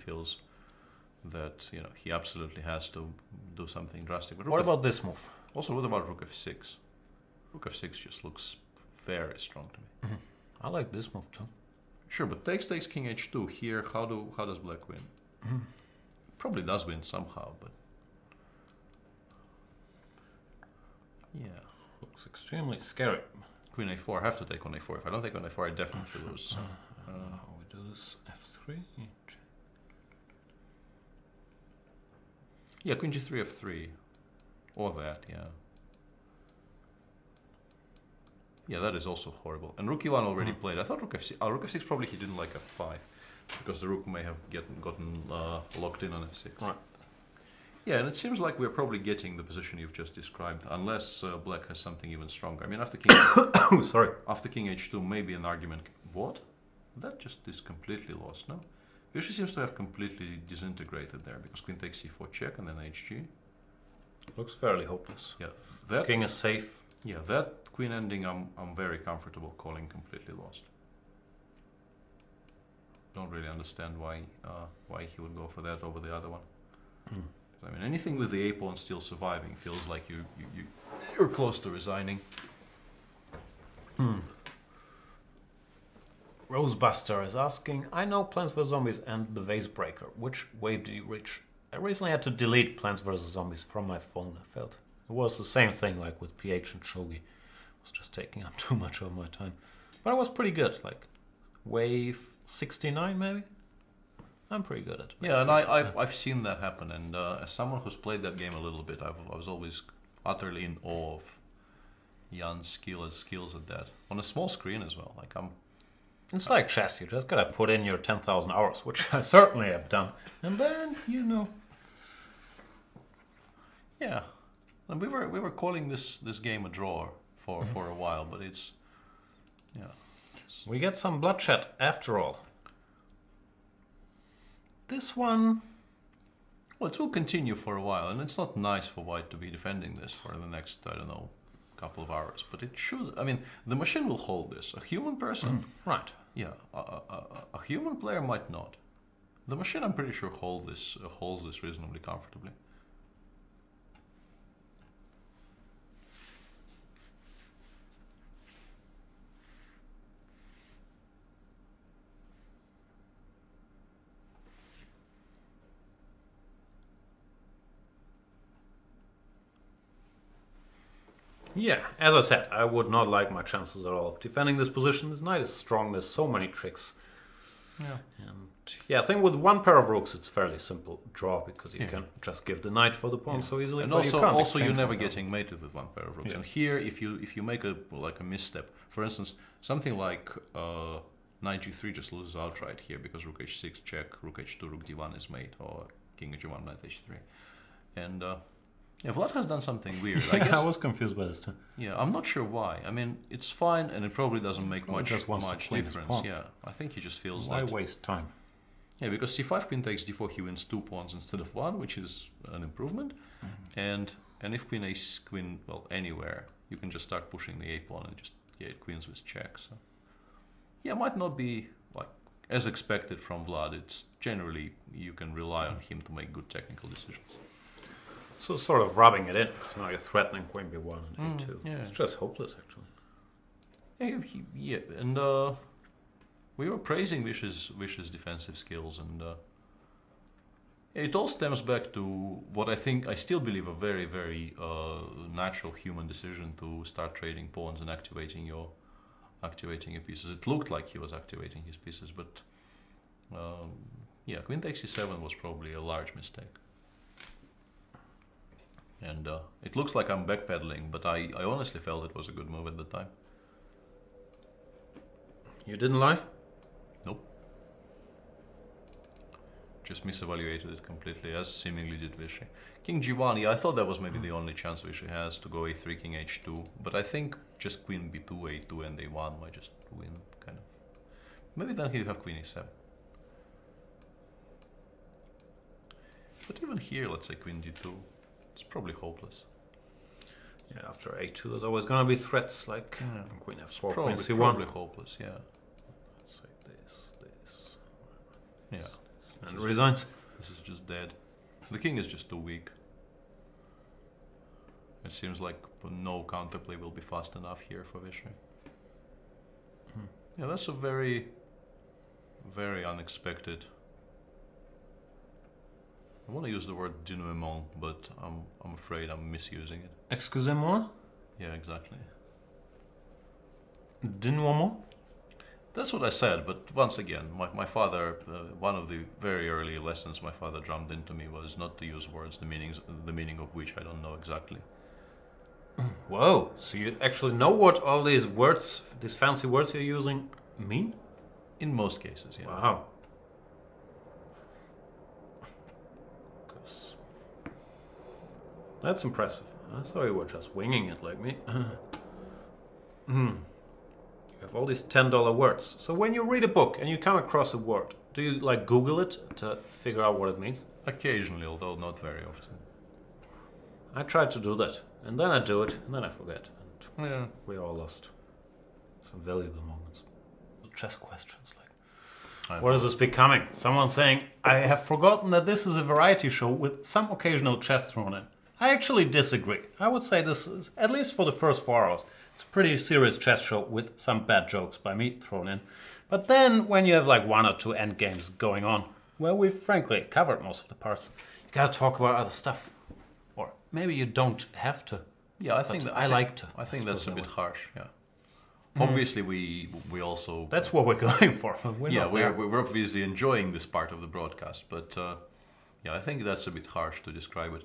feels that he absolutely has to do something drastic. But what about this move? Also, what about rook f6? Rook f6 just looks very strong to me. I like this move too. Sure, but takes king h2 here. How does black win? Probably does win somehow, but yeah, looks extremely scary. Queen a4. I have to take on a4. If I don't take on a4, I definitely lose. We do this f3. Yeah, queen g3 f3, or that. Yeah. Yeah, that is also horrible. And rook e1 already played. I thought rook f6. Rook f6 probably he didn't like f5, because the rook may have gotten locked in on f6. Right. Yeah, and it seems like we're probably getting the position you've just described, unless black has something even stronger. I mean, after king, sorry, after king h2, maybe an argument. What? That just is completely lost. No, Vishy seems to have completely disintegrated there, because queen takes c4 check and then hg. Looks fairly hopeless. Yeah, that king is safe. Yeah, that queen ending, I'm very comfortable calling completely lost. Don't really understand why he would go for that over the other one. I mean, anything with the a pawn still surviving feels like you're close to resigning. Rosebuster is asking, I know Plants vs Zombies and the Vase Breaker. Which wave did you reach? I recently had to delete Plants vs Zombies from my phone. I felt it was the same thing like with PH and Shogi. It was just taking up too much of my time. But it was pretty good, like wave 69 maybe? I'm pretty good at it. Yeah, and I've seen that happen, and as someone who's played that game a little bit, I was always utterly in awe of Jan's skills at that. On a small screen as well. Like It's like chess, you just gotta put in your 10,000 hours, which I certainly have done. And then, Yeah. And we were calling this game a draw for a while, but it's we get some bloodshed after all. This one, well, it will continue for a while, and it's not nice for white to be defending this for the next, I don't know, couple of hours. But it should. I mean, the machine will hold this. A human person, right? Yeah, a human player might not. The machine, I'm pretty sure, holds this reasonably comfortably. Yeah, as I said, I would not like my chances at all of defending this position. This knight is strong, there's so many tricks. Yeah. And yeah, I think with one pair of rooks it's fairly simple draw, because you can just give the knight for the pawn so easily. And but also you're never getting mated with one pair of rooks. Yeah. And here, if you make a misstep, for instance, something like knight g3 just loses outright here, because rook h6 check, rook h2, rook d1 is mate, or king h1, knight h3, and yeah, Vlad has done something weird. I guess. I was confused by this too. Yeah, I'm not sure why. I mean, it's fine, and it probably doesn't make much difference. Yeah, I think he just feels why waste time? Yeah, because c5 queen takes d4, he wins 2 pawns instead of 1, which is an improvement. And if queen ace queen, well, anywhere, you can just start pushing the a pawn and just queens with check. So yeah, might not be like as expected from Vlad. It's generally you can rely on him to make good technical decisions. So sort of rubbing it in, because now you're threatening queen b1 and a2. Yeah. It's just hopeless, actually. Yeah, and we were praising Vish's defensive skills, and it all stems back to what I still believe a very, very natural human decision to start trading pawns and activating your pieces. It looked like he was activating his pieces, but yeah, queen takes e7 was probably a large mistake. And it looks like I'm backpedaling, but I honestly felt it was a good move at the time. You didn't lie? Nope. Just misevaluated it completely, as seemingly did Vishy. King g1, yeah, I thought that was maybe the only chance Vishy has to go a3, king h2. But I think just queen b2, a2, and a1 might just win, kind of. Maybe then he'll have queen e7. But even here, let's say queen d2. It's probably hopeless. Yeah, after a2 there's always gonna be threats like queen f4, queen c1. Probably hopeless, yeah. Let's say this. Yeah. And resigns. This is just dead. The king is just too weak. It seems like no counterplay will be fast enough here for Vishy. Yeah, that's a very, very unexpected. I want to use the word denouement, but I'm afraid I'm misusing it. Excusez-moi? Yeah, exactly. Denouement? That's what I said, but once again, my father, one of the very early lessons my father drummed into me was not to use words, the meaning of which I don't know exactly. Whoa, so you actually know what all these words, these fancy words you're using mean? In most cases, yeah. Wow. That's impressive. I thought you were just winging it like me. You have all these $10 words. So when you read a book and you come across a word, do you like Google it to figure out what it means? Occasionally, although not very often. I try to do that, and then I do it, and then I forget. And Yeah. we all lost some valuable moments. Chess questions like, what is this becoming? Someone saying, I have forgotten that this is a variety show with some occasional chess thrown in. I actually disagree. I would say this is, at least for the first 4 hours, it's a pretty serious chess show with some bad jokes by me thrown in. But then when you have like 1 or 2 endgames going on, where we've frankly covered most of the parts, you gotta talk about other stuff. Or maybe you don't have to. Yeah, I think I like to. I think that's a bit harsh. Yeah. Obviously, we also. That's what we're going for. We're obviously enjoying this part of the broadcast, but yeah, I think that's a bit harsh to describe it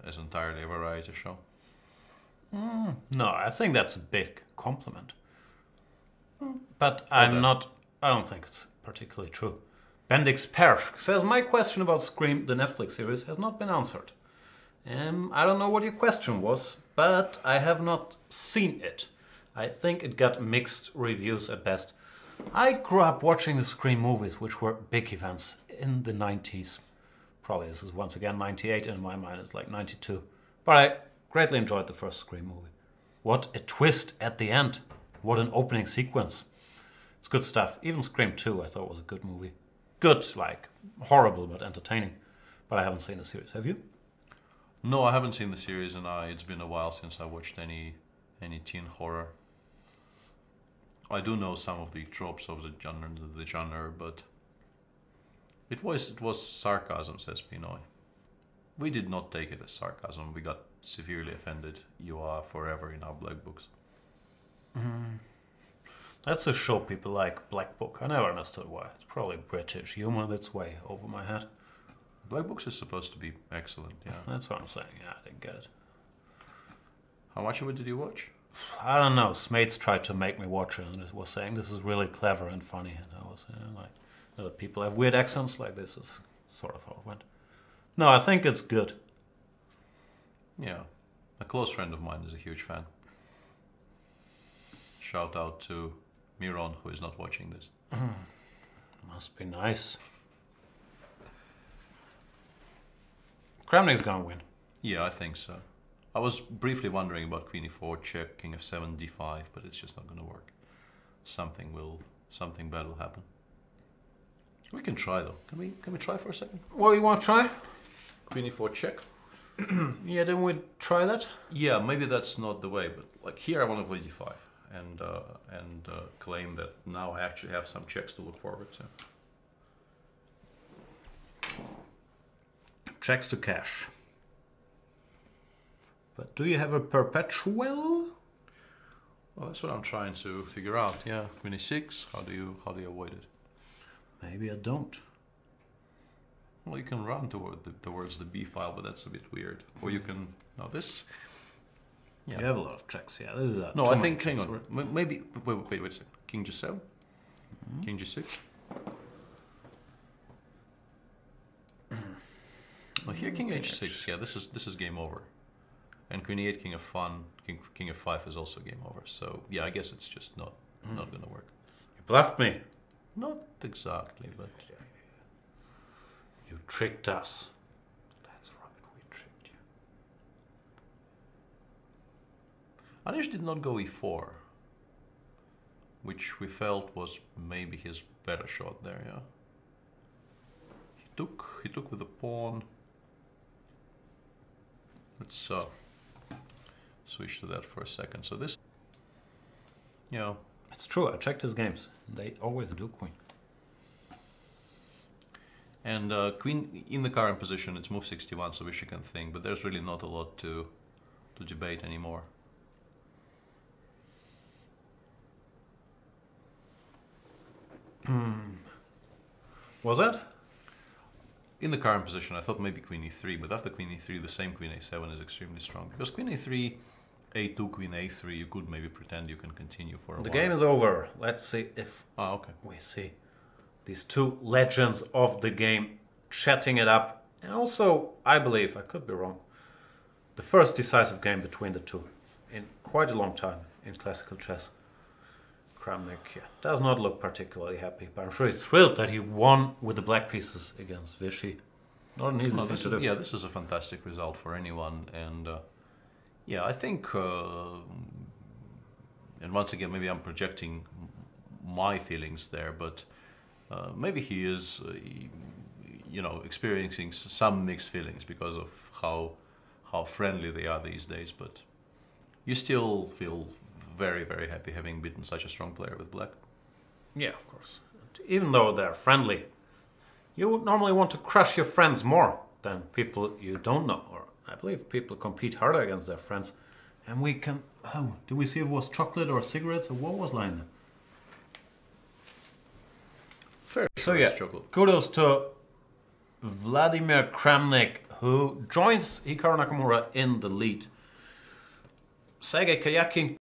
as entirely a variety show. No, I think that's a big compliment. But I don't think it's particularly true. Bendix Persh says, my question about Scream, the Netflix series, has not been answered. I don't know what your question was, but I have not seen it. I think it got mixed reviews at best. I grew up watching the Scream movies, which were big events in the 90s. Probably this is once again 98, and in my mind it's like 92. But I greatly enjoyed the first Scream movie. What a twist at the end. What an opening sequence. It's good stuff. Even Scream 2 I thought was a good movie. Good, like horrible but entertaining. But I haven't seen the series. Have you? No, I haven't seen the series, and it's been a while since I watched any teen horror. I do know some of the tropes of the genre, but it was sarcasm, says Pinoy. We did not take it as sarcasm. We got severely offended. You are forever in our black books. That's a show people like, Black Book. I never understood why. It's probably British humor that's way over my head. Black Books is supposed to be excellent, yeah. That's what I'm saying. Yeah, I didn't get it. How much of it did you watch? I don't know. Smates tried to make me watch it and was saying this is really clever and funny. And I was like, people have weird accents, like this is sort of how it went. No, I think it's good. Yeah. A close friend of mine is a huge fan. Shout out to Miron, who is not watching this. Must be nice. Kramnik's gonna win. Yeah, I think so. I was briefly wondering about Queen e4 check, King f7, d5, but it's just not going to work. Something bad will happen. We can try though. Can we try for a second? What do you want to try? Queen e4 check. Yeah, then we try that. Yeah, maybe that's not the way, but like here I want to play d5 and claim that now I actually have some checks to look forward to. Checks to cash. But do you have a perpetual? Well, that's what I'm trying to figure out. Yeah, Queen e6. How do you avoid it? Maybe I don't. Well, you can run towards the b file, but that's a bit weird. Or you can now this. Yeah. You have a lot of checks. Yeah. This is no, I think. Hang on. Maybe wait a second. King g7. King g6. Well, here King h6. Yeah, this is game over. And Queen e8, King f1, King f5 is also game over. So yeah, I guess it's just not gonna work. You bluffed me. Not exactly, but you tricked us. That's right, we tricked you. Anish did not go e4, which we felt was maybe his better shot there. Yeah. He He took with the pawn. Let's switch to that for a second. So this, you know, It's true, I checked his games. They always do queen. and queen in the current position, it's move 61, so Vishy can think, but there's really not a lot to debate anymore. Was that? In the current position, I thought maybe queen e3, but after queen e3, the same queen a7 is extremely strong. Because queen a3, a2, queen a3, you could maybe pretend you can continue for a while. The game is over. Let's see if Okay. we see these two legends of the game chatting it up. And also, I believe, I could be wrong, the first decisive game between the two in quite a long time in classical chess. Kramnik does not look particularly happy, but I'm sure he's thrilled that he won with the black pieces against Vishy. Not an easy thing to do. Yeah, this is a fantastic result for anyone, and yeah, I think, and once again, maybe I'm projecting my feelings there, but maybe he is, you know, experiencing some mixed feelings because of how friendly they are these days, but you still feel very, very happy having beaten such a strong player with black. Yeah, of course. Even though they're friendly, you would normally want to crush your friends more than people you don't know. Or I believe people compete harder against their friends. And we can... Oh, do we see if it was chocolate or cigarettes or what was lying there? Fair. So yeah, chocolate. kudos to Vladimir Kramnik, who joins Hikaru Nakamura in the lead. Sergei Karyakin